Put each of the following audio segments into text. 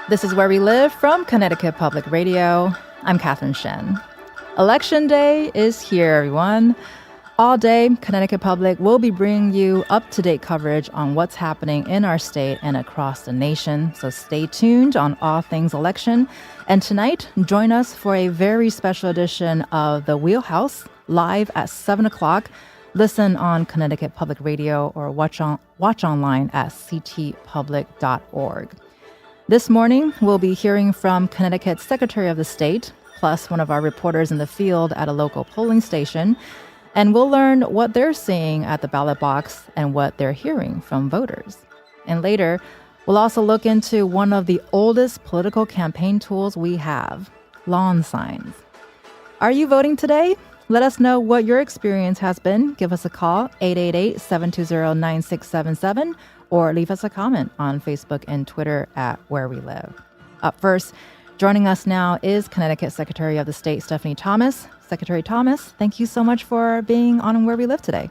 This is Where We Live from Connecticut Public Radio. I'm Catherine Shen. Election Day is here, everyone. All day, Connecticut Public will be bringing you up-to-date coverage on what's happening in our state and across the nation. So stay tuned on all things election. And tonight, join us for a very special edition of The Wheelhouse, live at 7 o'clock. Listen on Connecticut Public Radio or watch online at ctpublic.org. This morning, we'll be hearing from Connecticut's Secretary of the State, plus one of our reporters in the field at a local polling station. And we'll learn what they're seeing at the ballot box and what they're hearing from voters. And later, we'll also look into one of the oldest political campaign tools we have, lawn signs. Are you voting today? Let us know what your experience has been. Give us a call, 888-720-9677, or leave us a comment on Facebook and Twitter at Where We Live. Up first, joining us now is Connecticut Secretary of the State, Stephanie Thomas. Secretary Thomas, thank you so much for being on Where We Live today.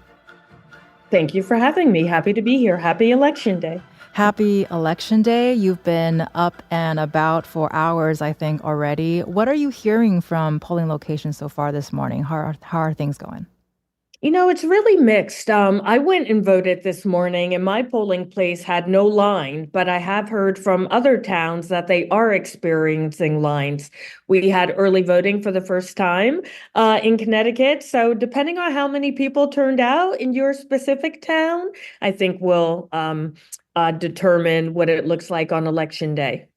Thank you for having me. Happy to be here. Happy Election Day. Happy Election Day. You've been up and about for hours, I think, already. What are you hearing from polling locations so far this morning? How are things going? You know, it's really mixed. I went and voted this morning, and my polling place had no line, but I have heard from other towns that they are experiencing lines. We had early voting for the first time in Connecticut. So depending on how many people turned out in your specific town, I think will determine what it looks like on Election Day.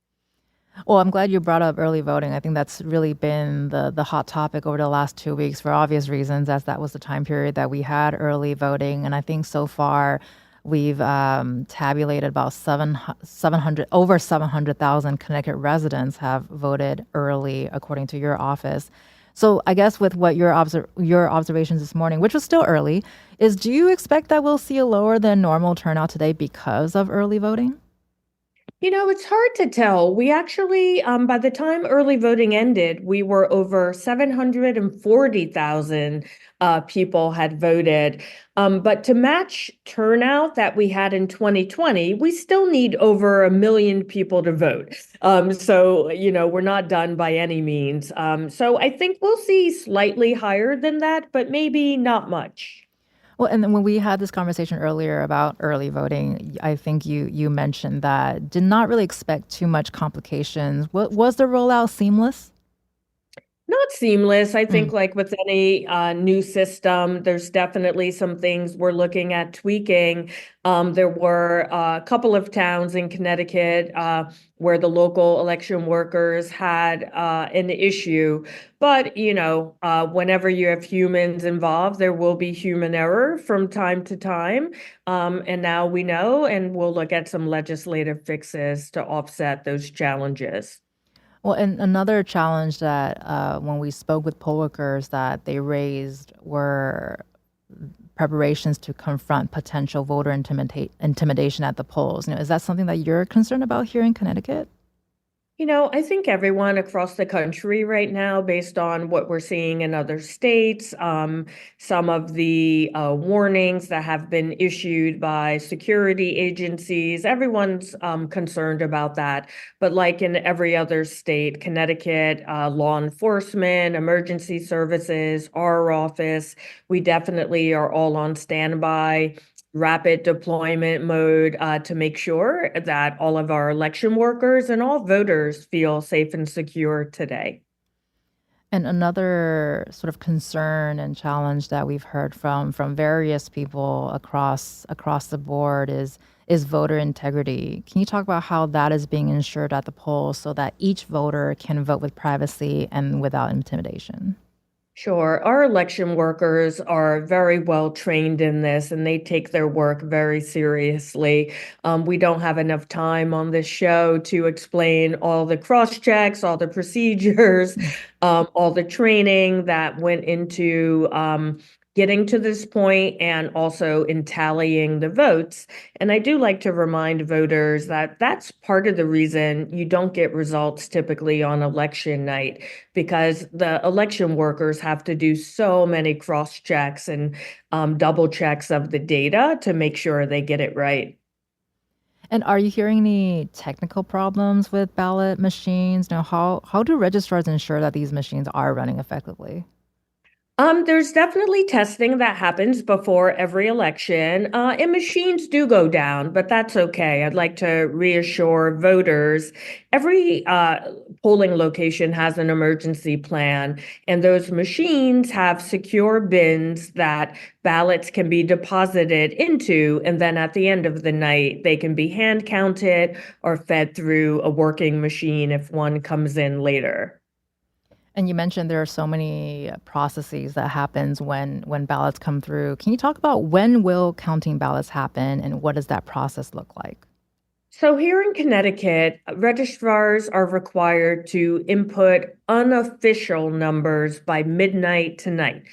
Well, I'm glad you brought up early voting. I think that's really been the hot topic over the last 2 weeks for obvious reasons, as that was the time period that we had early voting. And I think so far we've tabulated about over 700,000 Connecticut residents have voted early, according to your office. So I guess with what your observations this morning, which was still early, is do you expect that we'll see a lower than normal turnout today because of early voting? You know, it's hard to tell. We actually, by the time early voting ended, we were over 740,000 people had voted. But to match turnout that we had in 2020, we still need over 1 million people to vote. So, you know, we're not done by any means. So I think we'll see slightly higher than that, but maybe not much. Well, and then when we had this conversation earlier about early voting, I think you mentioned that did not really expect too much complications. What was the rollout seamless? Not seamless. I think like with any new system, there's definitely some things we're looking at tweaking. There were a couple of towns in Connecticut where the local election workers had an issue. But, you know, whenever you have humans involved, there will be human error from time to time. And now we know, and we'll look at some legislative fixes to offset those challenges. Well, and another challenge that when we spoke with poll workers that they raised were preparations to confront potential voter intimidation at the polls. You know, is that something that you're concerned about here in Connecticut? You know, I think everyone across the country right now, based on what we're seeing in other states, some of the warnings that have been issued by security agencies, everyone's concerned about that. But like in every other state, Connecticut, law enforcement, emergency services, our office, we definitely are all on standby, rapid deployment mode to make sure that all of our election workers and all voters feel safe and secure today. And another sort of concern and challenge that we've heard from various people across the board is voter integrity. Can you talk about how that is being ensured at the polls so that each voter can vote with privacy and without intimidation? Sure. Our election workers are very well trained in this and they take their work very seriously. We don't have enough time on this show to explain all the cross checks, all the procedures, all the training that went into getting to this point and also in tallying the votes. And I do like to remind voters that that's part of the reason you don't get results typically on election night, because the election workers have to do so many cross checks and double checks of the data to make sure they get it right. And are you hearing any technical problems with ballot machines? Now, how do registrars ensure that these machines are running effectively? There's definitely testing that happens before every election, and machines do go down, but that's okay. I'd like to reassure voters. Every polling location has an emergency plan, and those machines have secure bins that ballots can be deposited into, and then at the end of the night, they can be hand counted or fed through a working machine if one comes in later. And you mentioned there are so many processes that happens when ballots come through. Can you talk about when will counting ballots happen and what does that process look like? So here in Connecticut, registrars are required to input unofficial numbers by midnight tonight.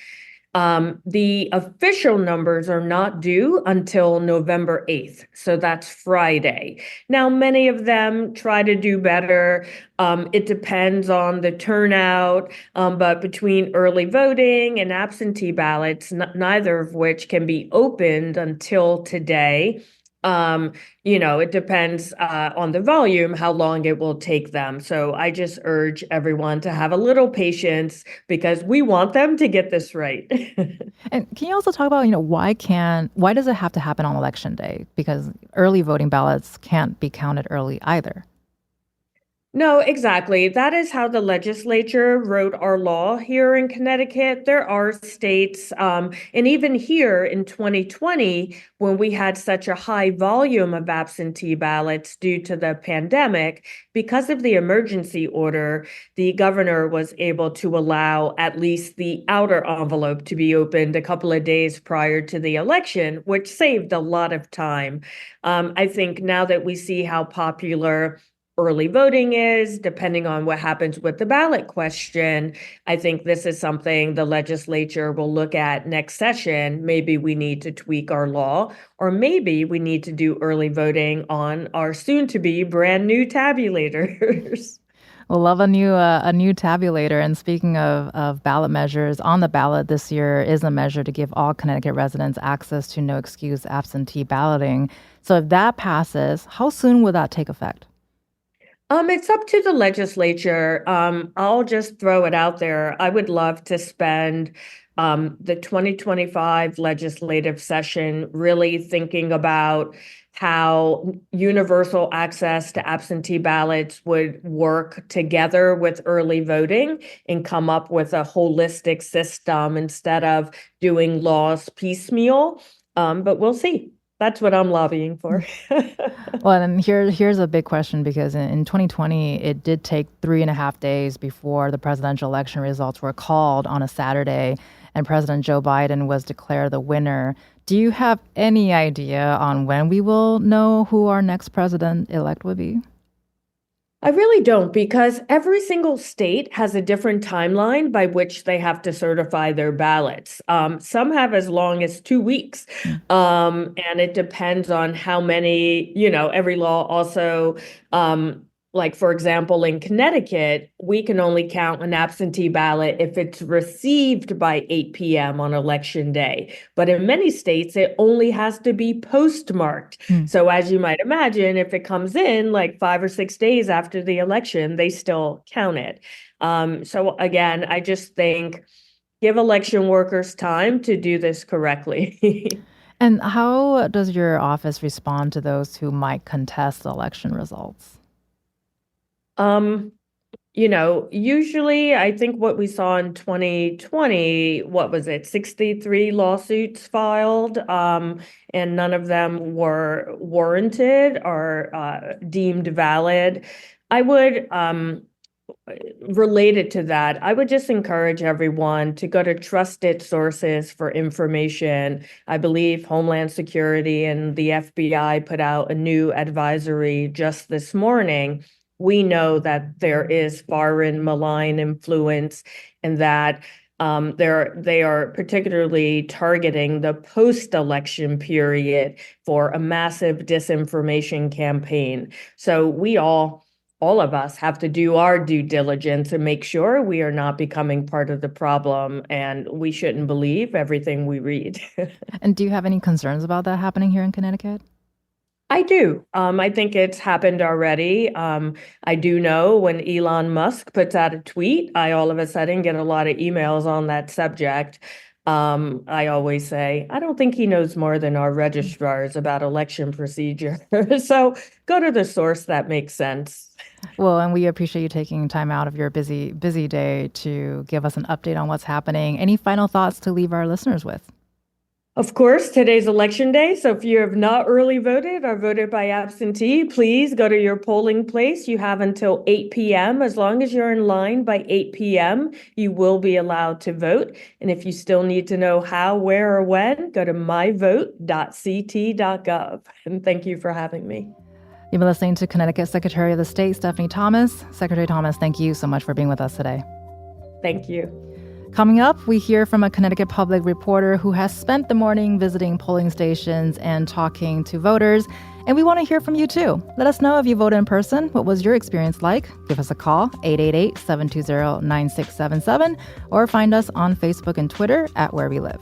The official numbers are not due until November 8th, so that's Friday. Now, many of them try to do better. It depends on the turnout, but between early voting and absentee ballots, neither of which can be opened until today. Um, it depends on the volume, how long it will take them. So I just urge everyone to have a little patience because we want them to get this right. And can you also talk about, why does it have to happen on election day? Because early voting ballots can't be counted early either. No, exactly. That is how the legislature wrote our law here in Connecticut. There are states, and even here in 2020, when we had such a high volume of absentee ballots due to the pandemic, because of the emergency order, the governor was able to allow at least the outer envelope to be opened a couple of days prior to the election, which saved a lot of time. I think now that we see how popular early voting is, depending on what happens with the ballot question, I think this is something the legislature will look at next session. Maybe we need to tweak our law, or maybe we need to do early voting on our soon to be brand new tabulators. We'll love a new tabulator. And speaking of ballot measures, on the ballot this year is a measure to give all Connecticut residents access to no excuse absentee balloting. So if that passes, how soon will that take effect? It's up to the legislature. I'll just throw it out there. I would love to spend the 2025 legislative session really thinking about how universal access to absentee ballots would work together with early voting and come up with a holistic system instead of doing laws piecemeal. But we'll see. That's what I'm lobbying for. Well, and here's a big question because in 2020, it did take 3.5 days before the presidential election results were called on a Saturday, and President Joe Biden was declared the winner. Do you have any idea on when we will know who our next president-elect would be? I really don't because every single state has a different timeline by which they have to certify their ballots. Some have as long as 2 weeks, and it depends on how many, every law also, like for example, in Connecticut, we can only count an absentee ballot if it's received by 8 p.m. on election day. But in many states, it only has to be postmarked. Hmm. So as you might imagine, if it comes in like 5 or 6 days after the election, they still count it. So again, I just think give election workers time to do this correctly. And how does your office respond to those who might contest the election results? Um, usually I think what we saw in 2020, what was it, 63 lawsuits filed, and none of them were warranted or deemed valid. I would, related to that, I would just encourage everyone to go to trusted sources for information. I believe Homeland Security and the FBI put out a new advisory just this morning. We know that there is foreign malign influence and that they are particularly targeting the post-election period for a massive disinformation campaign. So all of us have to do our due diligence and make sure we are not becoming part of the problem, and we shouldn't believe everything we read. And do you have any concerns about that happening here in Connecticut? I do. I think it's happened already. I do know when Elon Musk puts out a tweet, I all of a sudden get a lot of emails on that subject. I always say, I don't think he knows more than our registrars about election procedure. So go to the source that makes sense. Well, and we appreciate you taking time out of your busy day to give us an update on what's happening. Any final thoughts to leave our listeners with? Of course, today's election day. So if you have not early voted or voted by absentee, please go to your polling place. You have until 8 p.m. As long as you're in line by 8 p.m., you will be allowed to vote. And if you still need to know how, where, or when, go to myvote.ct.gov. And thank you for having me. You've been listening to Connecticut Secretary of the State, Stephanie Thomas. Secretary Thomas, thank you so much for being with us today. Thank you. Coming up, we hear from a Connecticut Public reporter who has spent the morning visiting polling stations and talking to voters. And we want to hear from you, too. Let us know if you voted in person. What was your experience like? Give us a call, 888-720-9677, or find us on Facebook and Twitter at Where We Live.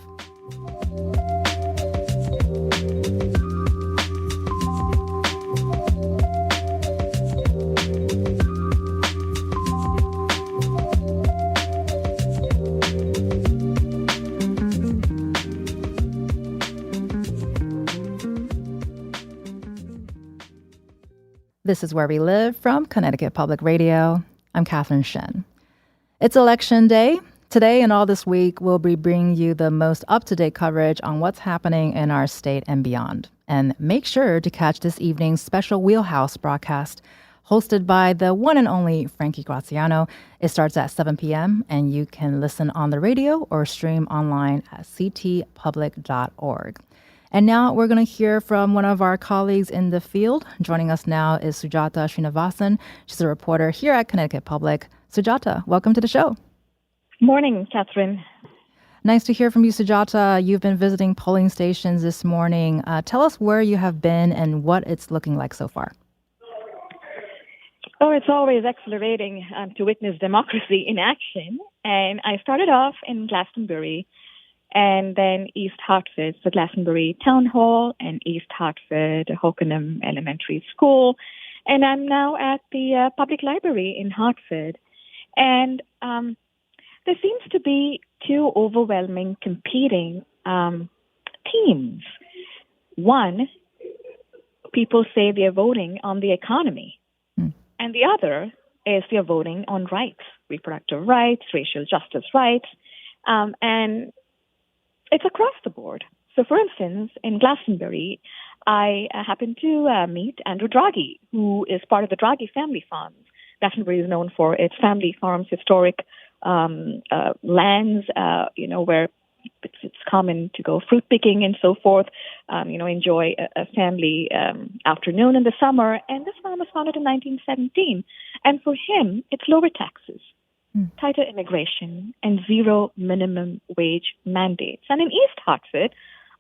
This is Where We Live from Connecticut Public Radio. I'm Catherine Shen. It's Election Day. Today and all this week, we'll be bringing you the most up-to-date coverage on what's happening in our state and beyond. And make sure to catch this evening's special Wheelhouse broadcast hosted by the one and only Frankie Graziano. It starts at 7 p.m. and you can listen on the radio or stream online at ctpublic.org. And now we're going to hear from one of our colleagues in the field. Joining us now is Sujata Srinivasan. She's a reporter here at Connecticut Public. Sujata, welcome to the show. Morning, Catherine. Nice to hear from you, Sujata. You've been visiting polling stations this morning. Tell us where you have been and what it's looking like so far. Oh, it's always exhilarating to witness democracy in action. And I started off in Glastonbury, and then East Hartford, so Glastonbury Town Hall, and East Hartford, Hockenham Elementary School. And I'm now at the Public Library in Hartford. And there seems to be two overwhelming competing themes. One, people say they're voting on the economy. And the other is they're voting on rights, reproductive rights, racial justice rights. And it's across the board. So, for instance, in Glastonbury, I happened to meet Andrew Draghi, who is part of the Draghi family farms. Glastonbury is known for its family farms, historic lands, where it's common to go fruit picking and so forth, enjoy a family afternoon in the summer. And this farm was founded in 1917. And for him, it's lower taxes, tighter immigration, and zero minimum wage mandates. And in East Hartford,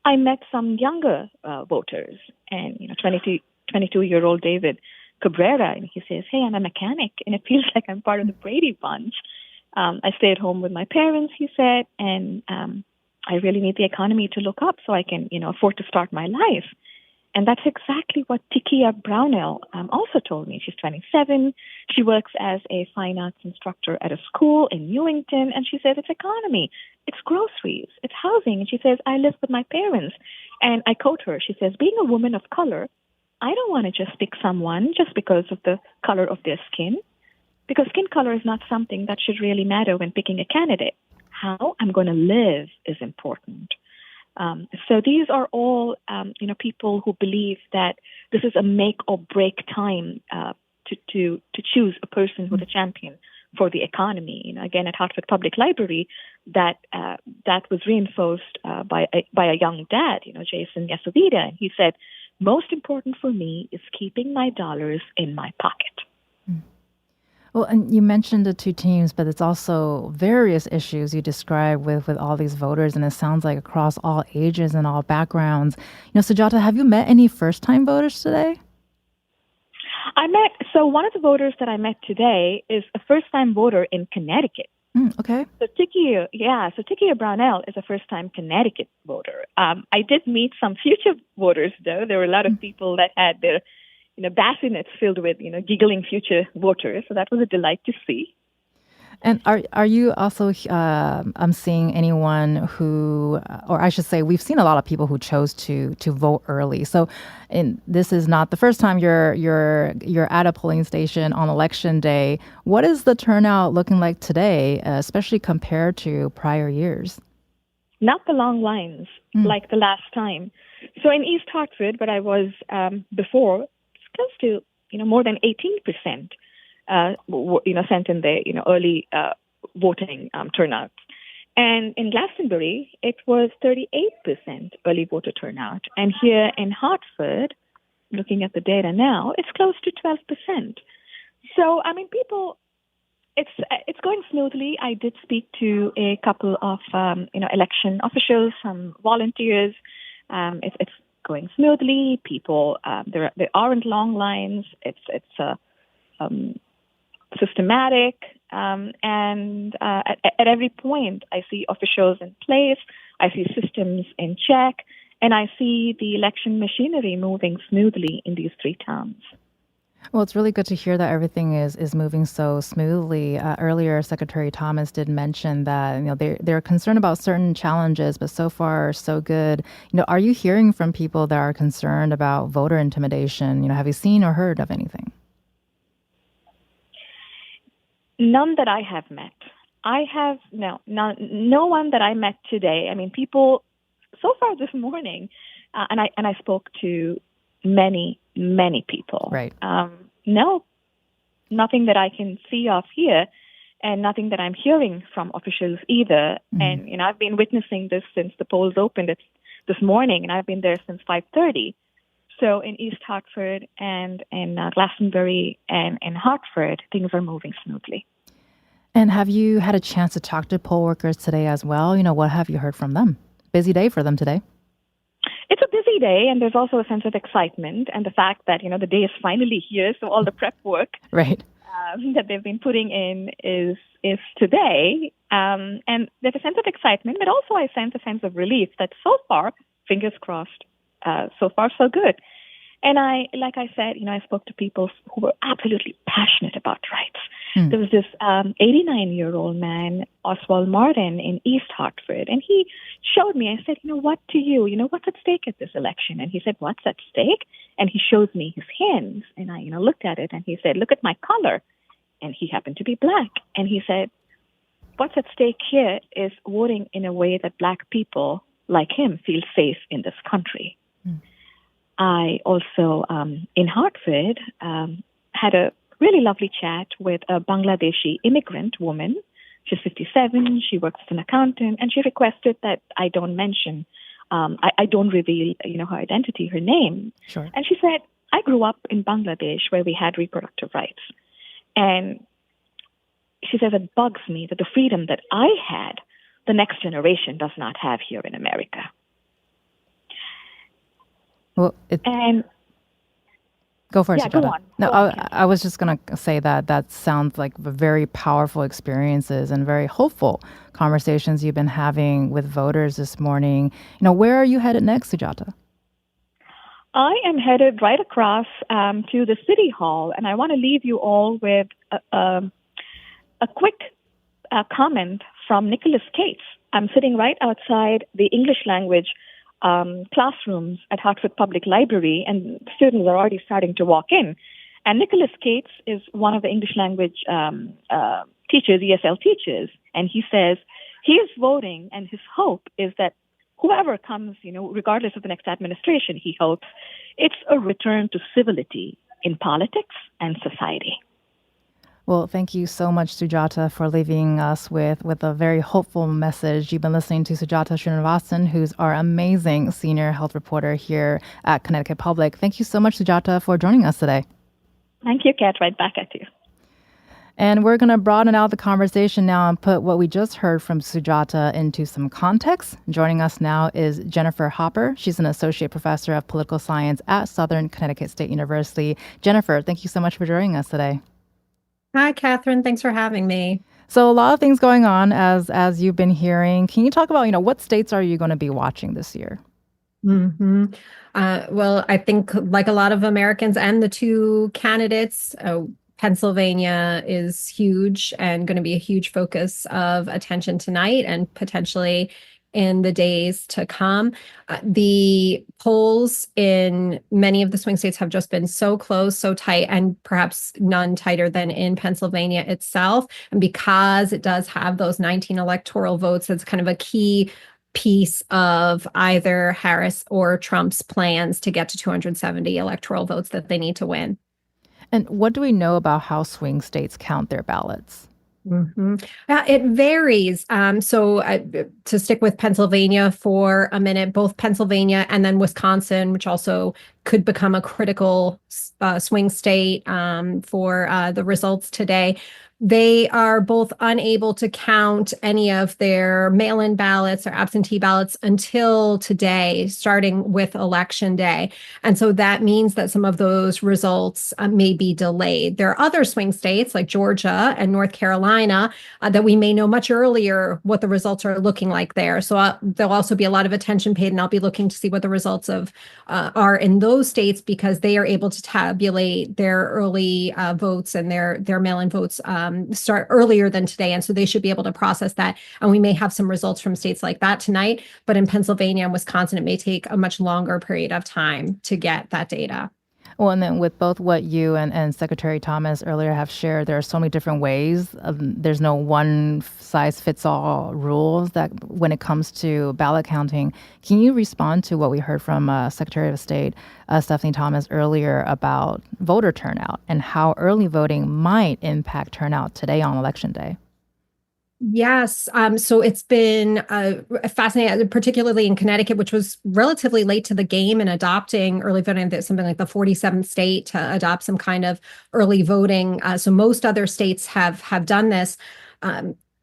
I met some younger voters, and 22-year-old David Cabrera, and he says, "Hey, I'm a mechanic, and it feels like I'm part of the Brady Bunch. I stay at home with my parents," he said, "and I really need the economy to look up so I can, afford to start my life." And that's exactly what Tikia Brownell also told me. She's 27. She works as a fine arts instructor at a school in Newington. And she says it's economy, it's groceries, it's housing. And she says, "I live with my parents." And I quote her. She says, "Being a woman of color, I don't want to just pick someone just because of the color of their skin, because skin color is not something that should really matter when picking a candidate. How I'm going to live is important." So these are all, people who believe that this is a make or break time to choose a person who's a champion for the economy. Again, at Hartford Public Library, that was reinforced by a young dad, Jason Yasovita, and he said, "Most important for me is keeping my dollars in my pocket." Well, and you mentioned the two teams, but it's also various issues you describe with all these voters, and it sounds like across all ages and all backgrounds. Sujata, have you met any first-time voters today? So one of the voters that I met today is a first-time voter in Connecticut. Okay. So Tikia Brownell is a first-time Connecticut voter. I did meet some future voters, though. There were a lot of people that had their, bassinets filled with, giggling future voters. So that was a delight to see. And are you also seeing anyone who, or I should say, we've seen a lot of people who chose to vote early. So, this is not the first time you're at a polling station on election day. What is the turnout looking like today, especially compared to prior years? Not the long lines like the last time. So in East Hartford, where I was before, it's close to more than 18%. Sent in the early voting turnout. And in Glastonbury, it was 38% early voter turnout. And here in Hartford, looking at the data now, it's close to 12%. So, people, it's going smoothly. I did speak to a couple of, election officials, some volunteers. It's going smoothly. People, there aren't long lines. It's systematic, and at every point I see officials in place, I see systems in check, and I see the election machinery moving smoothly in these three towns. Well, it's really good to hear that everything is moving so smoothly. Earlier, Secretary Thomas did mention that they're concerned about certain challenges, but so far so good. Are you hearing from people that are concerned about voter intimidation? Have you seen or heard of anything? None that I have met. No one that I met today. People so far this morning, and I spoke to many people. Right. No, nothing that I can see of here, and nothing that I'm hearing from officials either. Mm-hmm. And I've been witnessing this since the polls opened this morning, and I've been there since 5:30. So in East Hartford and in Glastonbury and in Hartford, things are moving smoothly. And have you had a chance to talk to poll workers today as well? What have you heard from them? Busy day for them today. It's a busy day, and there's also a sense of excitement and the fact that, the day is finally here. So all the prep work right. That they've been putting in is today. And there's a sense of excitement, but also I sense a sense of relief that so far, fingers crossed, so far so good. And like I said, I spoke to people who were absolutely passionate about rights. There was this 89-year-old man, Oswald Martin, in East Hartford, and he showed me. I said, what to you? What's at stake at this election? And he said, what's at stake? And he shows me his hands, and I, looked at it, and he said, look at my color. And he happened to be black. And he said, what's at stake here is voting in a way that black people like him feel safe in this country. I also, in Hartford, had a really lovely chat with a Bangladeshi immigrant woman. She's 57. She works as an accountant, and she requested that I don't mention, I don't reveal, her identity, her name. Sure. And she said, I grew up in Bangladesh where we had reproductive rights. And she says, it bugs me that the freedom that I had, the next generation does not have here in America. Well, go for it, yeah, go on. No, go on. I was just going to say that sounds like very powerful experiences and very hopeful conversations you've been having with voters this morning. Where are you headed next, Sujata? I am headed right across to the City Hall, and I want to leave you all with a quick comment from Nicholas Cates. I'm sitting right outside the English language classrooms at Hartford Public Library, and students are already starting to walk in. And Nicholas Cates is one of the English language teachers, ESL teachers, and he says he is voting, and his hope is that whoever comes, regardless of the next administration, he hopes it's a return to civility in politics and society. Well, thank you so much, Sujata, for leaving us with a very hopeful message. You've been listening to Sujata Srinivasan, who's our amazing senior health reporter here at Connecticut Public. Thank you so much, Sujata, for joining us today. Thank you, Kat. Right back at you. And we're going to broaden out the conversation now and put what we just heard from Sujata into some context. Joining us now is Jennifer Hopper. She's an associate professor of political science at Southern Connecticut State University. Jennifer, thank you so much for joining us today. Hi, Catherine. Thanks for having me. So a lot of things going on as you've been hearing. Can you talk about, what states are you going to be watching this year? hmm well, I think like a lot of Americans and the two candidates, Pennsylvania is huge and going to be a huge focus of attention tonight and potentially in the days to come. The polls in many of the swing states have just been so close, so tight, and perhaps none tighter than in Pennsylvania itself. And because it does have those 19 electoral votes, it's kind of a key piece of either Harris or Trump's plans to get to 270 electoral votes that they need to win. And what do we know about how swing states count their ballots? It varies. To stick with Pennsylvania for a minute, both Pennsylvania and then Wisconsin, which also could become a critical swing state for the results today. They are both unable to count any of their mail-in ballots or absentee ballots until today, starting with Election Day. And so that means that some of those results may be delayed. There are other swing states like Georgia and North Carolina that we may know much earlier what the results are looking like there. So there'll also be a lot of attention paid, and I'll be looking to see what the results are in those states because they are able to tabulate their early votes and their mail-in votes start earlier than today. And so they should be able to process that. And we may have some results from states like that tonight. But in Pennsylvania and Wisconsin, it may take a much longer period of time to get that data. Well, and then with both what you and Secretary Thomas earlier have shared, there are so many different ways. There's no one size fits all rules that when it comes to ballot counting. Can you respond to what we heard from Secretary of State Stephanie Thomas earlier about voter turnout and how early voting might impact turnout today on Election Day? Yes. So it's been fascinating, particularly in Connecticut, which was relatively late to the game in adopting early voting, something like the 47th state to adopt some kind of early voting. So most other states have done this.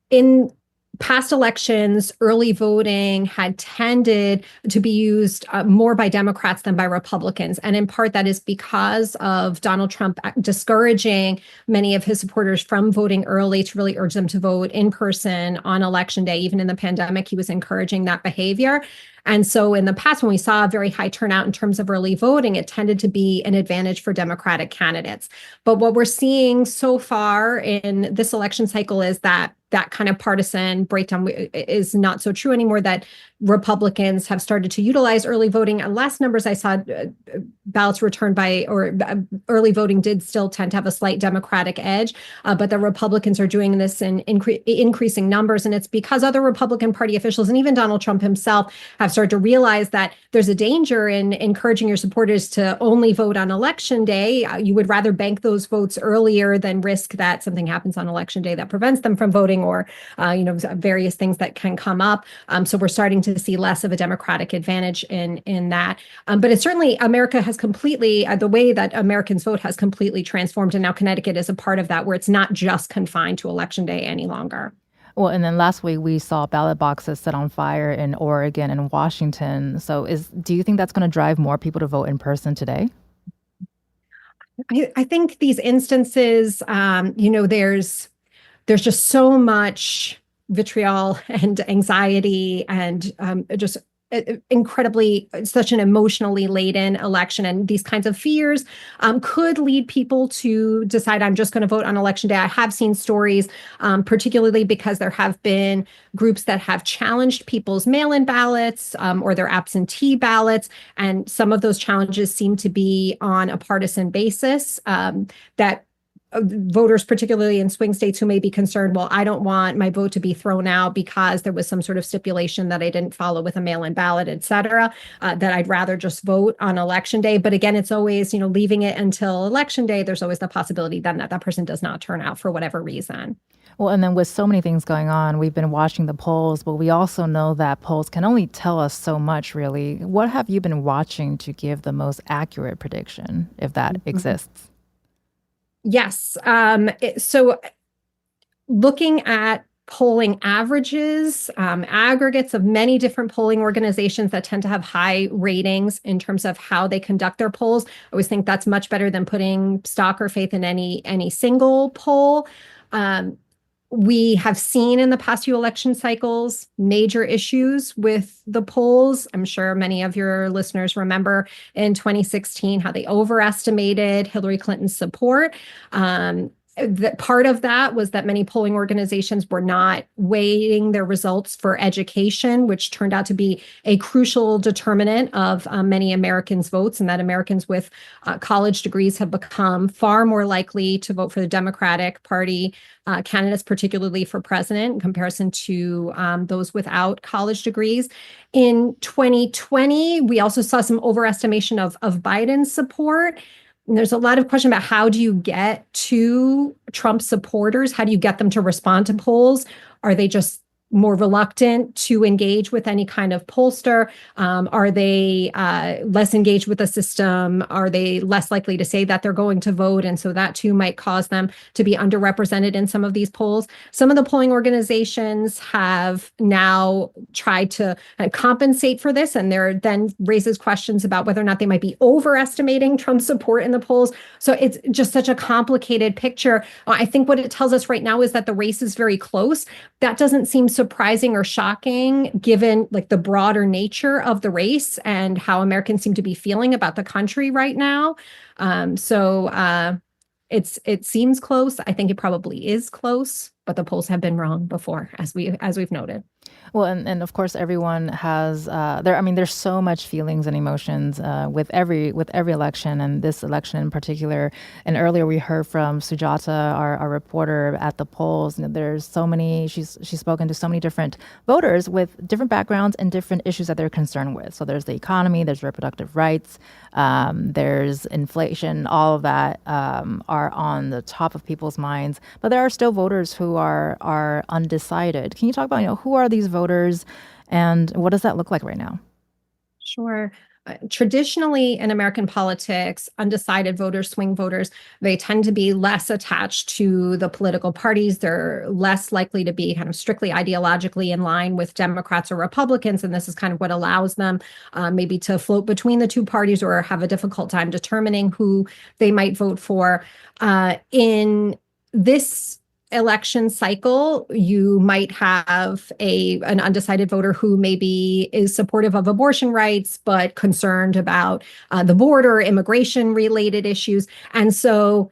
In past elections, early voting had tended to be used more by Democrats than by Republicans. And in part, that is because of Donald Trump discouraging many of his supporters from voting early to really urge them to vote in person on Election Day. Even in the pandemic, he was encouraging that behavior. And so in the past, when we saw a very high turnout in terms of early voting, it tended to be an advantage for Democratic candidates. But what we're seeing so far in this election cycle is that kind of partisan breakdown is not so true anymore, that Republicans have started to utilize early voting. Last numbers I saw, ballots returned by or early voting did still tend to have a slight Democratic edge, but the Republicans are doing this in increasing numbers. And it's because other Republican Party officials and even Donald Trump himself have started to realize that there's a danger in encouraging your supporters to only vote on Election Day. You would rather bank those votes earlier than risk that something happens on Election Day that prevents them from voting or various things that can come up. So we're starting to see less of a Democratic advantage in that. But it's certainly America has completely, the way that Americans vote has completely transformed. And now Connecticut is a part of that, where it's not just confined to Election Day any longer. Well, and then last week we saw ballot boxes set on fire in Oregon and Washington. So do you think that's going to drive more people to vote in person today? I think these instances, there's just so much vitriol and anxiety and just incredibly such an emotionally laden election, and these kinds of fears could lead people to decide, I'm just going to vote on Election Day. I have seen stories, particularly because there have been groups that have challenged people's mail-in ballots or their absentee ballots, and some of those challenges seem to be on a partisan basis, that voters, particularly in swing states, who may be concerned, well, I don't want my vote to be thrown out because there was some sort of stipulation that I didn't follow with a mail-in ballot, et cetera, that I'd rather just vote on Election Day. But again, it's always, leaving it until Election Day, there's always the possibility then that person does not turn out for whatever reason. Well, and then with so many things going on, we've been watching the polls, but we also know that polls can only tell us so much, really. What have you been watching to give the most accurate prediction, if that exists? Yes. So looking at polling averages, aggregates of many different polling organizations that tend to have high ratings in terms of how they conduct their polls, I always think that's much better than putting stock or faith in any single poll. We have seen in the past few election cycles major issues with the polls. I'm sure many of your listeners remember in 2016 how they overestimated Hillary Clinton's support. That part of that was that many polling organizations were not weighting their results for education, which turned out to be a crucial determinant of many Americans' votes, and that Americans with college degrees have become far more likely to vote for the Democratic Party candidates, particularly for president, in comparison to those without college degrees. In 2020, we also saw some overestimation of Biden's support. And there's a lot of question about how do you get to Trump supporters? How do you get them to respond to polls? Are they just more reluctant to engage with any kind of pollster? Are they less engaged with the system? Are they less likely to say that they're going to vote? And so that too might cause them to be underrepresented in some of these polls. Some of the polling organizations have now tried to compensate for this, and there then raises questions about whether or not they might be overestimating Trump's support in the polls. So it's just such a complicated picture. I think what it tells us right now is that the race is very close. That doesn't seem surprising or shocking given like the broader nature of the race and how Americans seem to be feeling about the country right now. It seems close. I think it probably is close, but the polls have been wrong before, as we've noted. Well, and of course, everyone has there. I mean, there's so much feelings and emotions with every election, and this election in particular. And earlier, we heard from Sujata, our reporter at the polls. And there's so many. She's spoken to so many different voters with different backgrounds and different issues that they're concerned with. So there's the economy, there's reproductive rights, there's inflation. All of that are on the top of people's minds. But there are still voters who are undecided. Can you talk about who are these voters and what does that look like right now? Sure. Traditionally in American politics, undecided voters, swing voters, they tend to be less attached to the political parties. They're less likely to be kind of strictly ideologically in line with Democrats or Republicans. And this is kind of what allows them maybe to float between the two parties or have a difficult time determining who they might vote for. In this election cycle, you might have an undecided voter who maybe is supportive of abortion rights, but concerned about the border, immigration related issues. And so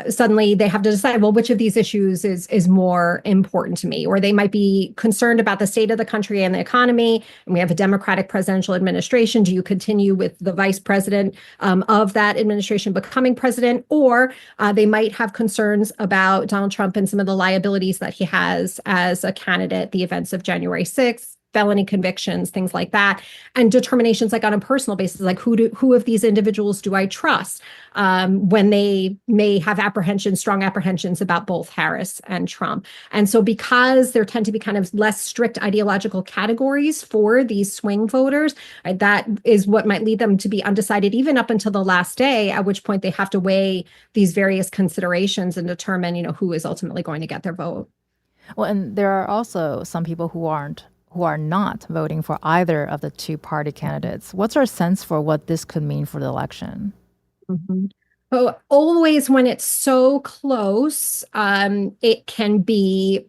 suddenly they have to decide, well, which of these issues is more important to me? Or they might be concerned about the state of the country and the economy. And we have a Democratic presidential administration. Do you continue with the vice president of that administration becoming president? Or they might have concerns about Donald Trump and some of the liabilities that he has as a candidate, the events of January 6th, felony convictions, things like that, and determinations like on a personal basis, like who of these individuals do I trust when they may have strong apprehensions about both Harris and Trump. And so because there tend to be kind of less strict ideological categories for these swing voters, that is what might lead them to be undecided even up until the last day, at which point they have to weigh these various considerations and determine, who is ultimately going to get their vote. Well, and there are also some people who are not voting for either of the two party candidates. What's our sense for what this could mean for the election? Mm-hmm. Oh, always when it's so close, it can be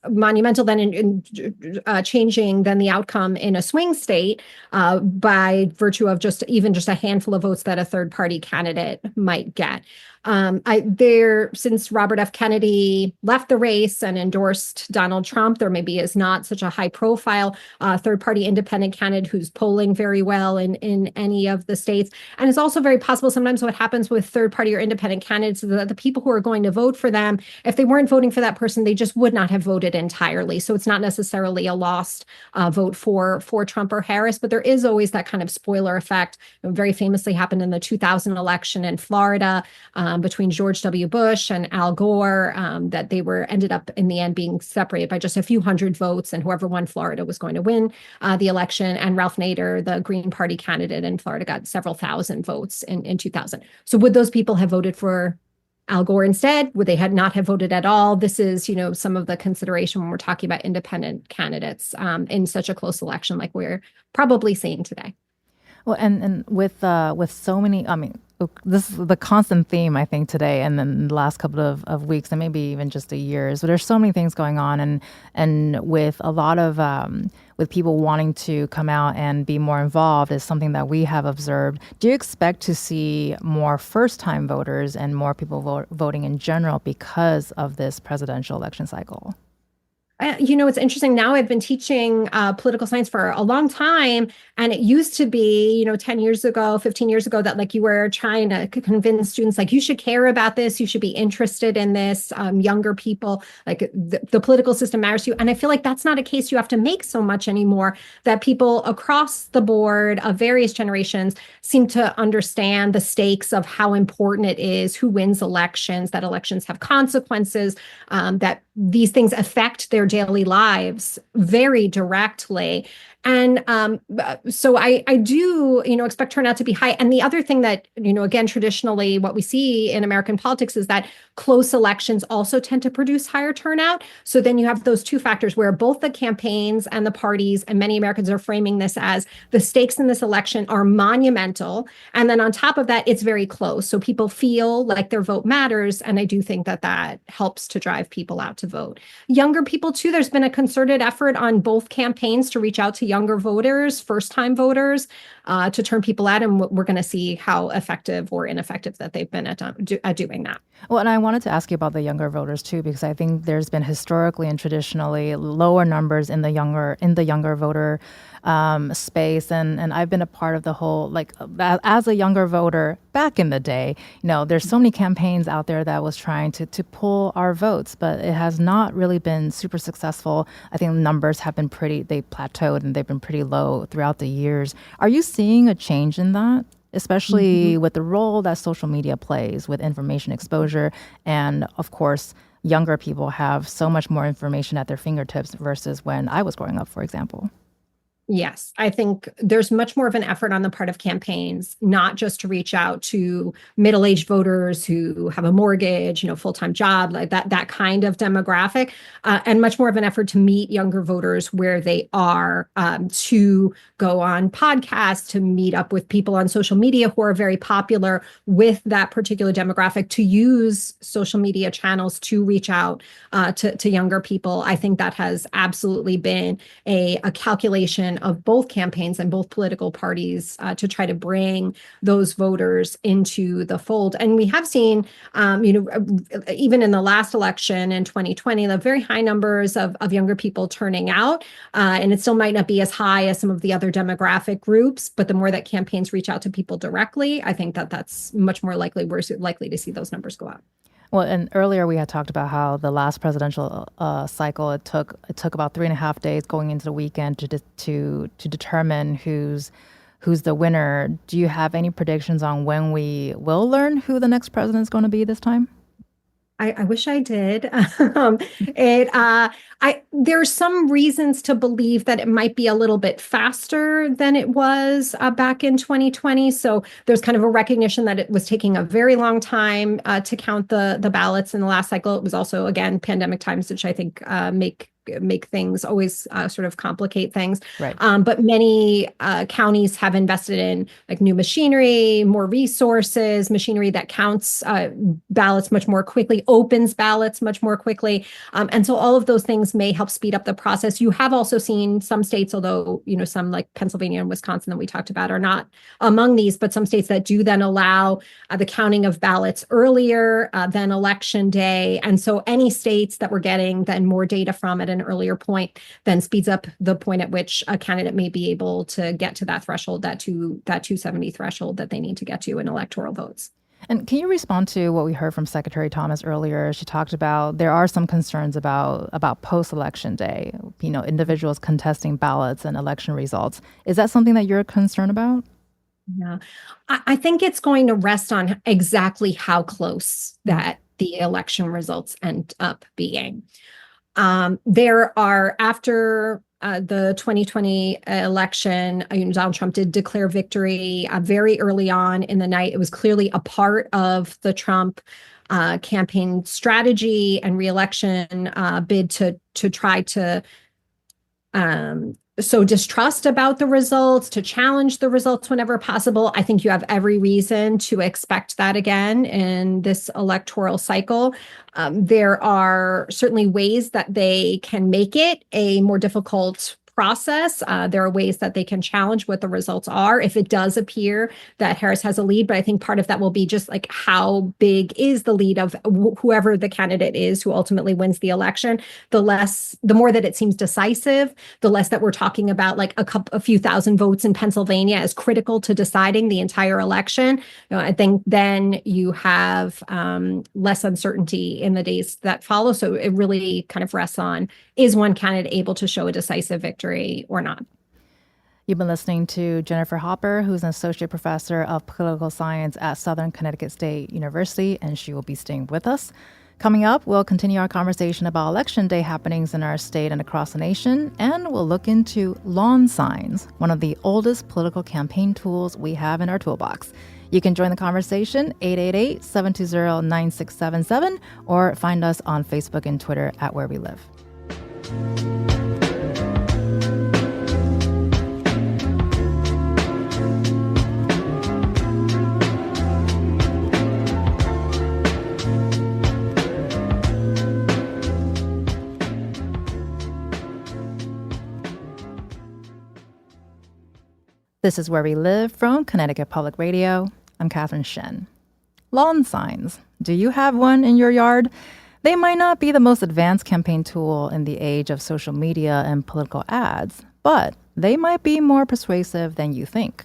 monumental then in changing then the outcome in a swing state by virtue of just a handful of votes that a third party candidate might get. Since Robert F. Kennedy left the race and endorsed Donald Trump, there maybe is not such a high profile third-party independent candidate who's polling very well in any of the states. And it's also very possible sometimes what happens with third-party or independent candidates is that the people who are going to vote for them, if they weren't voting for that person, they just would not have voted entirely. So it's not necessarily a lost vote for Trump or Harris, but there is always that kind of spoiler effect. It very famously happened in the 2000 election in Florida. Between George W. Bush and Al Gore, that they ended up in the end being separated by just a few hundred votes, and whoever won Florida was going to win the election. And Ralph Nader, the Green Party candidate in Florida, got several thousand votes in 2000. So would those people have voted for Al Gore instead? Would they not have voted at all? This is, some of the consideration when we're talking about independent candidates in such a close election like we're probably seeing today. Well, and with so many, this is the constant theme, I think, today and then the last couple of weeks and maybe even just a year. So there's so many things going on, and with a lot of with people wanting to come out and be more involved is something that we have observed. Do you expect to see more first-time voters and more people voting in general because of this presidential election cycle? It's interesting. Now I've been teaching political science for a long time, and it used to be, 10 years ago, 15 years ago, that like you were trying to convince students like you should care about this, you should be interested in this. Younger people, like the political system matters to you. And I feel like that's not a case you have to make so much anymore, that people across the board of various generations seem to understand the stakes of how important it is, who wins elections, that elections have consequences, that these things affect their daily lives very directly. And so I do, expect turnout to be high. And the other thing that, again, traditionally what we see in American politics is that close elections also tend to produce higher turnout. So then you have those two factors where both the campaigns and the parties and many Americans are framing this as the stakes in this election are monumental. And then on top of that, it's very close. So people feel like their vote matters. And I do think that that helps to drive people out to vote. Younger people, too, there's been a concerted effort on both campaigns to reach out to younger voters, first-time voters, to turn people out. And we're going to see how effective or ineffective that they've been at doing that. Well, and I wanted to ask you about the younger voters too, because I think there's been historically and traditionally lower numbers in the younger voter space, and I've been a part of the whole, like, as a younger voter back in the day. There's so many campaigns out there that was trying to pull our votes, but it has not really been super successful. I think numbers have been they plateaued and they've been pretty low throughout the years. Are you seeing a change in that? Especially with the role that social media plays with information exposure. And of course, younger people have so much more information at their fingertips versus when I was growing up, for example. Yes, I think there's much more of an effort on the part of campaigns, not just to reach out to middle-aged voters who have a mortgage, full-time job, like that kind of demographic, and much more of an effort to meet younger voters where they are, to go on podcasts, to meet up with people on social media who are very popular with that particular demographic, to use social media channels to reach out to younger people. I think that has absolutely been a calculation of both campaigns and both political parties to try to bring those voters into the fold. And we have seen, even in the last election in 2020, the very high numbers of younger people turning out. And it still might not be as high as some of the other demographic groups, but the more that campaigns reach out to people directly, I think that that's much more likely, we're likely to see those numbers go up. Well, and earlier we had talked about how the last presidential cycle, it took about 3.5 days going into the weekend to determine who's the winner. Do you have any predictions on when we will learn who the next president is going to be this time? I wish I did. There's some reasons to believe that it might be a little bit faster than it was back in 2020. So there's kind of a recognition that it was taking a very long time to count the ballots in the last cycle. It was also, again, pandemic times, which I think make things always sort of complicate things. Right. But many counties have invested in like new machinery, more resources, machinery that counts ballots much more quickly, opens ballots much more quickly. And so all of those things may help speed up the process. You have also seen some states, although, some like Pennsylvania and Wisconsin that we talked about are not among these, but some states that do then allow the counting of ballots earlier than election day. And so any states that we're getting then more data from at an earlier point then speeds up the point at which a candidate may be able to get to that threshold, that 270 threshold that they need to get to in electoral votes. And can you respond to what we heard from Secretary Thomas earlier? She talked about there are some concerns about post-election day, individuals contesting ballots and election results. Is that something that you're concerned about? Yeah, I think it's going to rest on exactly how close that the election results end up being. There are, after the 2020 election, Donald Trump did declare victory very early on in the night. It was clearly a part of the Trump campaign strategy and reelection bid to try to So distrust about the results, to challenge the results whenever possible. I think you have every reason to expect that again in this electoral cycle. There are certainly ways that they can make it a more difficult process. There are ways that they can challenge what the results are if it does appear that Harris has a lead. But I think part of that will be just like how big is the lead of whoever the candidate is who ultimately wins the election. The more that it seems decisive, the less that we're talking about like a few thousand votes in Pennsylvania as critical to deciding the entire election. I think then you have less uncertainty in the days that follow. So it really kind of rests on, is one candidate able to show a decisive victory or not? You've been listening to Jennifer Hopper, who's an associate professor of political science at Southern Connecticut State University, and she will be staying with us. Coming up, we'll continue our conversation about Election Day happenings in our state and across the nation, and we'll look into lawn signs, one of the oldest political campaign tools we have in our toolbox. You can join the conversation, 888-720-9677, or find us on Facebook and Twitter at Where We Live. This is Where We Live from Connecticut Public Radio. I'm Catherine Shen. Lawn signs. Do you have one in your yard? They might not be the most advanced campaign tool in the age of social media and political ads, but they might be more persuasive than you think.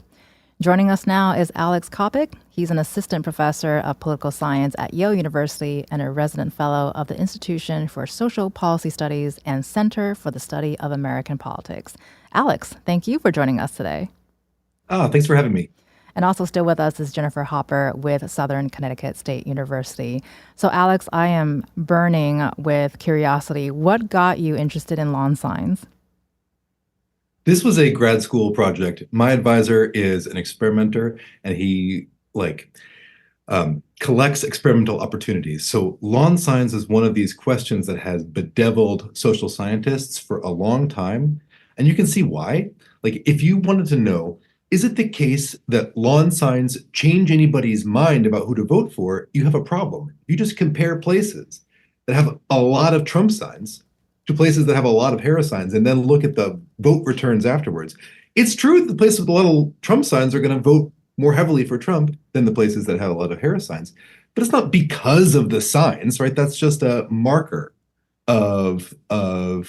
Joining us now is Alex Kopic. He's an assistant professor of political science at Yale University and a resident fellow of the Institution for Social Policy Studies and Center for the Study of American Politics. Alex, thank you for joining us today. Oh, thanks for having me. And also still with us is Jennifer Hopper with Southern Connecticut State University. So Alex, I am burning with curiosity. What got you interested in lawn signs? This was a grad school project. My advisor is an experimenter, and he collects experimental opportunities. So lawn signs is one of these questions that has bedeviled social scientists for a long time. And you can see why. Like, if you wanted to know, is it the case that lawn signs change anybody's mind about who to vote for? You have a problem. You just compare places that have a lot of Trump signs to places that have a lot of Harris signs, and then look at the vote returns afterwards. It's true that the places with a lot of Trump signs are going to vote more heavily for Trump than the places that have a lot of Harris signs. But it's not because of the signs, right? That's just a marker of who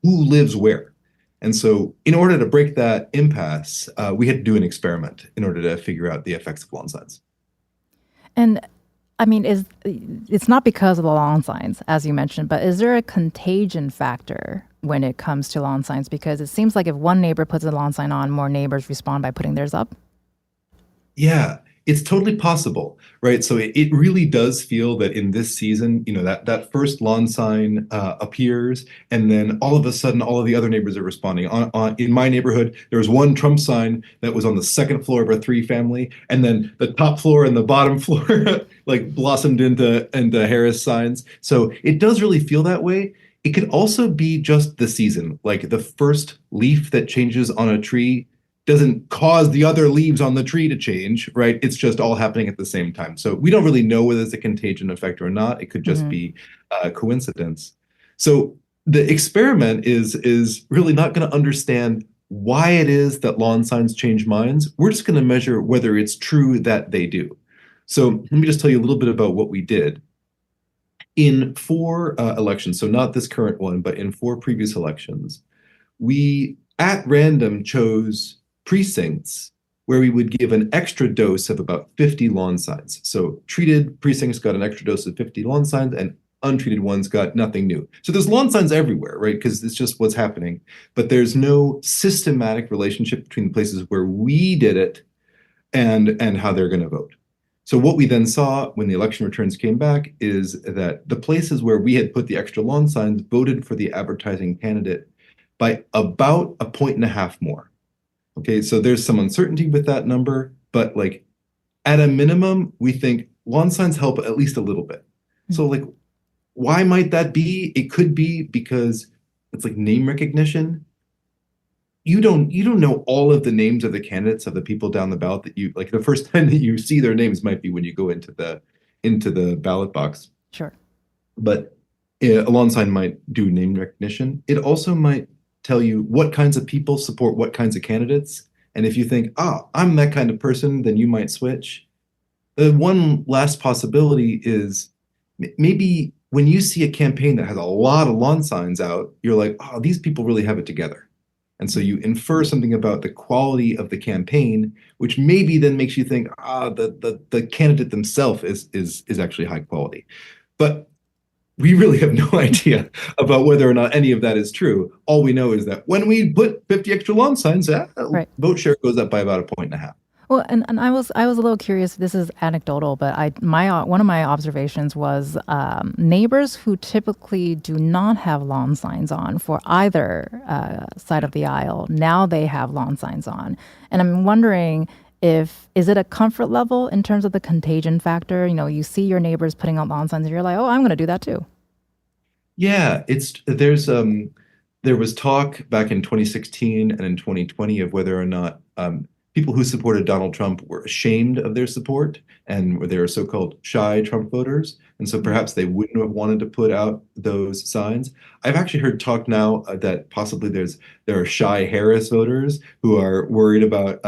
lives where. And so in order to break that impasse, we had to do an experiment in order to figure out the effects of lawn signs. And I mean, it's not because of the lawn signs, as you mentioned, but is there a contagion factor when it comes to lawn signs? Because it seems like if one neighbor puts a lawn sign on, more neighbors respond by putting theirs up. Yeah, it's totally possible, right? So it really does feel that in this season, that first lawn sign appears, and then all of a sudden, all of the other neighbors are responding. In my neighborhood, there was one Trump sign that was on the second floor of a three-family, and then the top floor and the bottom floor blossomed into Harris signs. So it does really feel that way. It could also be just the season, like the first leaf that changes on a tree doesn't cause the other leaves on the tree to change, right? It's just all happening at the same time. So we don't really know whether it's a contagion effect or not. It could just be a coincidence. So the experiment is really not going to understand why it is that lawn signs change minds. We're just going to measure whether it's true that they do. So let me just tell you a little bit about what we did. In 4 elections, so not this current one, but in 4 previous elections, we at random chose precincts where we would give an extra dose of about 50 lawn signs. So treated precincts got an extra dose of 50 lawn signs, and untreated ones got nothing new. So there's lawn signs everywhere, right? Because it's just what's happening. But there's no systematic relationship between the places where we did it and how they're going to vote. So what we then saw when the election returns came back is that the places where we had put the extra lawn signs voted for the advertising candidate by about 1.5 points more. Okay, so there's some uncertainty with that number, but at a minimum, we think lawn signs help at least a little bit. So why might that be? It could be because it's name recognition. you don't know all of the names of the candidates of the people down the ballot that you like. The first time that you see their names might be when you go into the ballot box. Sure. But a lawn sign might do name recognition. It also might tell you what kinds of people support what kinds of candidates. And if you think, I'm that kind of person, then you might switch. The one last possibility is maybe when you see a campaign that has a lot of lawn signs out, you're like, these people really have it together. And so you infer something about the quality of the campaign, which maybe then makes you think, the candidate themselves is actually high quality. But we really have no idea about whether or not any of that is true. All we know is that when we put 50 extra lawn signs, Right. vote share goes up by about 1.5 points. Well, and I was a little curious. This is anecdotal, but one of my observations was neighbors who typically do not have lawn signs on for either side of the aisle. Now they have lawn signs on, and I'm wondering is it a comfort level in terms of the contagion factor? You see your neighbors putting out lawn signs, and you're like, I'm going to do that too. Yeah, there was talk back in 2016 and in 2020 of whether or not people who supported Donald Trump were ashamed of their support and they were so-called shy Trump voters. And so perhaps they wouldn't have wanted to put out those signs. I've actually heard talk now that possibly there are shy Harris voters who are worried about,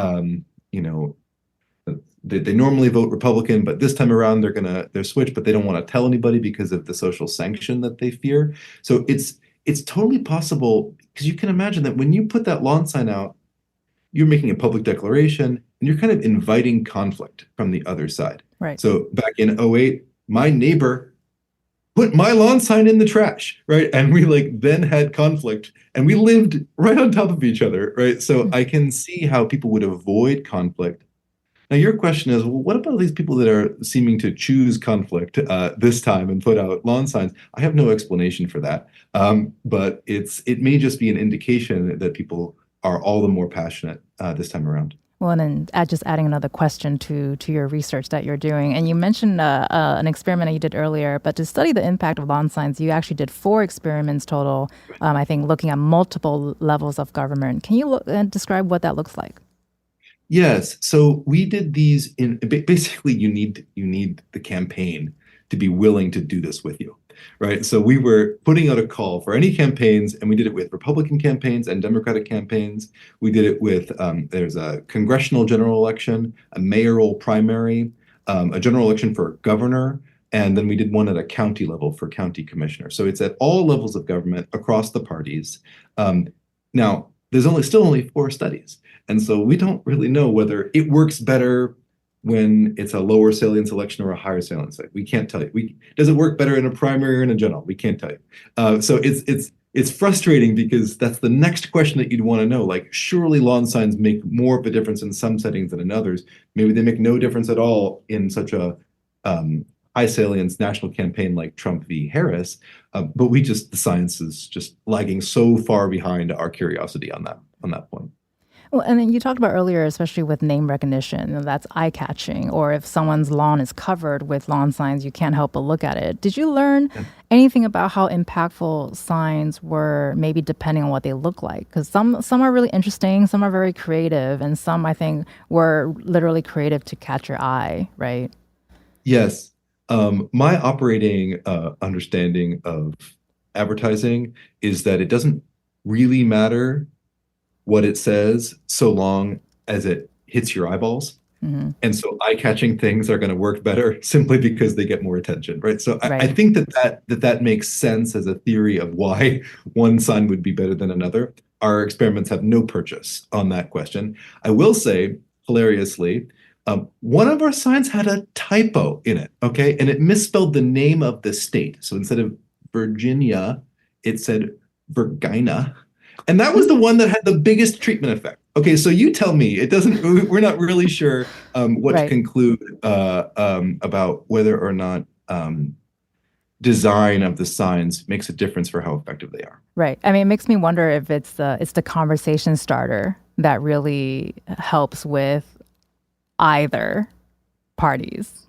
they normally vote Republican, but this time around they're switch, but they don't want to tell anybody because of the social sanction that they fear. So it's totally possible, because you can imagine that when you put that lawn sign out, you're making a public declaration and you're kind of inviting conflict from the other side. Right. So back in 2008, my neighbor put my lawn sign in the trash, right? And we then had conflict and we lived right on top of each other, right? So I can see how people would avoid conflict. Now, your question is, well, what about these people that are seeming to choose conflict this time and put out lawn signs? I have no explanation for that, but it may just be an indication that people are all the more passionate this time around. Well, and then just adding another question to your research that you're doing, and you mentioned an experiment that you did earlier, but to study the impact of lawn signs, you actually did 4 experiments total, I think looking at multiple levels of government. Can you describe what that looks like? Yes. So we did these basically you need the campaign to be willing to do this with you, right? So we were putting out a call for any campaigns, and we did it with Republican campaigns and Democratic campaigns. We did it with there's a congressional general election, a mayoral primary, a general election for governor, and then we did one at a county level for county commissioner. So it's at all levels of government across the parties. Now, there's still only 4 studies. And so we don't really know whether it works better when it's a lower salience election or a higher salience. We can't tell you. Does it work better in a primary or in a general? We can't tell you. So it's frustrating because that's the next question that you'd want to know. Like, surely lawn signs make more of a difference in some settings than in others. Maybe they make no difference at all in such a high salience national campaign like Trump v. Harris. But the science is just lagging so far behind our curiosity on that point. Well, and then you talked about earlier, especially with name recognition, that's eye-catching, or if someone's lawn is covered with lawn signs, you can't help but look at it. Did you learn anything about how impactful signs were, maybe depending on what they look like? Because some are really interesting, some are very creative, and some, I think, were literally creative to catch your eye, right? Yes. My operating understanding of advertising is that it doesn't really matter what it says so long as it hits your eyeballs. Mm-hmm. And so eye-catching things are going to work better simply because they get more attention, right? So right. I think that makes sense as a theory of why one sign would be better than another. Our experiments have no purchase on that question. I will say, hilariously, one of our signs had a typo in it, okay? And it misspelled the name of the state. So instead of Virginia, it said Virginia. And that was the one that had the biggest treatment effect. Okay, so you tell me, we're not really sure what right. to conclude about whether or not design of the signs makes a difference for how effective they are. Right. I mean, it makes me wonder if it's the conversation starter that really helps with either parties.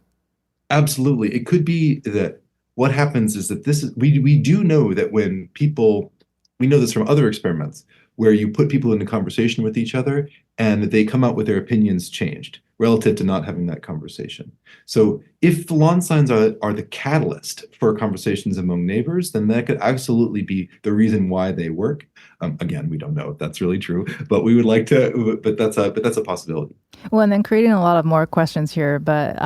Absolutely. It could be that what happens is that we do know that when people, we know this from other experiments, where you put people into conversation with each other and they come out with their opinions changed relative to not having that conversation. So if the lawn signs are the catalyst for conversations among neighbors, then that could absolutely be the reason why they work. Again, we don't know if that's really true, but we would like to, but that's a possibility. Well, and then creating a lot of more questions here, but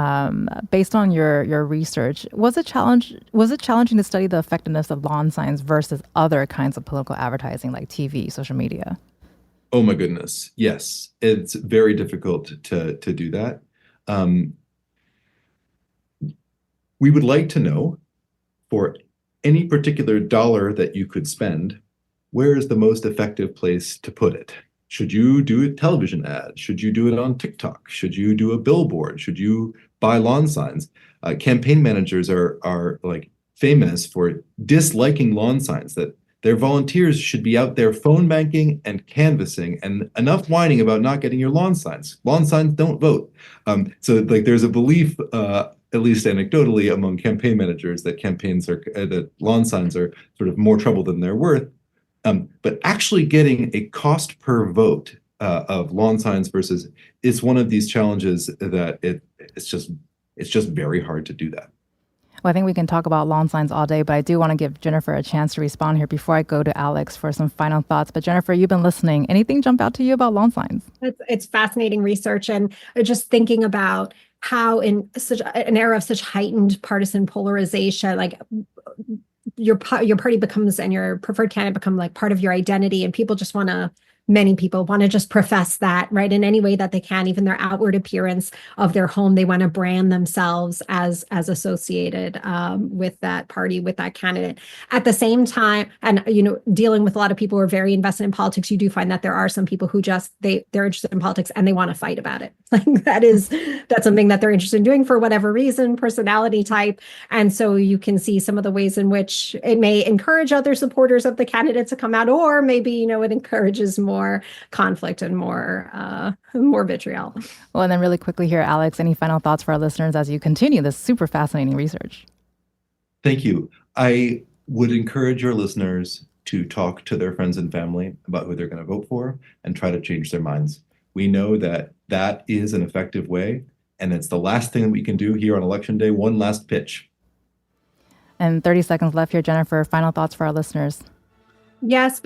based on your research, was it challenging to study the effectiveness of lawn signs versus other kinds of political advertising like TV, social media? Oh my goodness. Yes, it's very difficult to do that. We would like to know, for any particular dollar that you could spend, where is the most effective place to put it? Should you do a television ad? Should you do it on TikTok? Should you do a billboard? Should you buy lawn signs? Campaign managers are like famous for disliking lawn signs, that their volunteers should be out there phone banking and canvassing, and enough whining about not getting your lawn signs. Lawn signs don't vote. So like there's a belief, at least anecdotally, among campaign managers that that lawn signs are sort of more trouble than they're worth. But actually getting a cost per vote of lawn signs versus is one of these challenges that it's just very hard to do that. Well, I think we can talk about lawn signs all day, but I do want to give Jennifer a chance to respond here before I go to Alex for some final thoughts. But Jennifer, you've been listening. Anything jump out to you about lawn signs? It's fascinating research, and just thinking about how in such an era of such heightened partisan polarization, like your party becomes and your preferred candidate become like part of your identity, and many people want to just profess that, right, in any way that they can. Even their outward appearance of their home, they want to brand themselves as associated with that party, with that candidate. At the same time, and dealing with a lot of people who are very invested in politics, you do find that there are some people who they're interested in politics and they want to fight about it. Like that's something that they're interested in doing for whatever reason, personality type. And so you can see some of the ways in which it may encourage other supporters of the candidate to come out, or maybe it encourages more conflict and more vitriol. Well, and then really quickly here, Alex, any final thoughts for our listeners as you continue this super fascinating research? Thank you. I would encourage your listeners to talk to their friends and family about who they're going to vote for and try to change their minds. We know that is an effective way, and it's the last thing that we can do here on Election Day. One last pitch. And 30 seconds left here, Jennifer. Final thoughts for our listeners. Yes,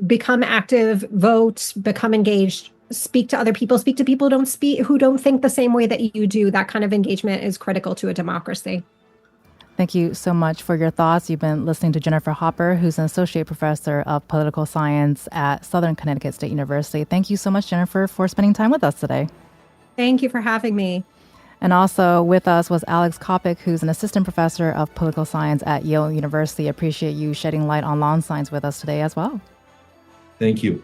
become active, vote, become engaged, speak to other people, speak to people who don't think the same way that you do. That kind of engagement is critical to a democracy. Thank you so much for your thoughts. You've been listening to Jennifer Hopper, who's an associate professor of political science at Southern Connecticut State University. Thank you so much, Jennifer, for spending time with us today. Thank you for having me. And also with us was Alex Kopic, who's an assistant professor of political science at Yale University. Appreciate you shedding light on lawn signs with us today as well. Thank you.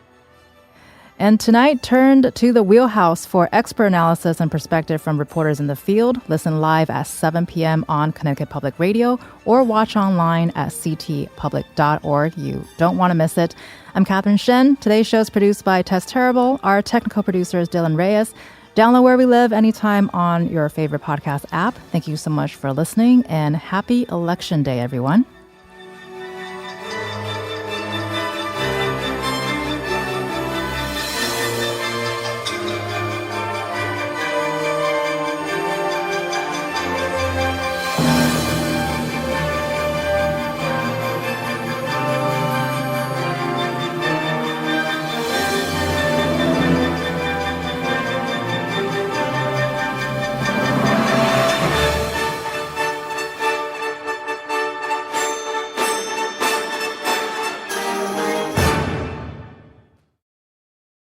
And tonight turned to the wheelhouse for expert analysis and perspective from reporters in the field. Listen live at 7 p.m. on Connecticut Public Radio or watch online at ctpublic.org. You don't want to miss it. I'm Catherine Shen. Today's show is produced by Tess Terrible. Our technical producer is Dylan Reyes. Download Where We Live anytime on your favorite podcast app. Thank you so much for listening, and happy Election Day, everyone.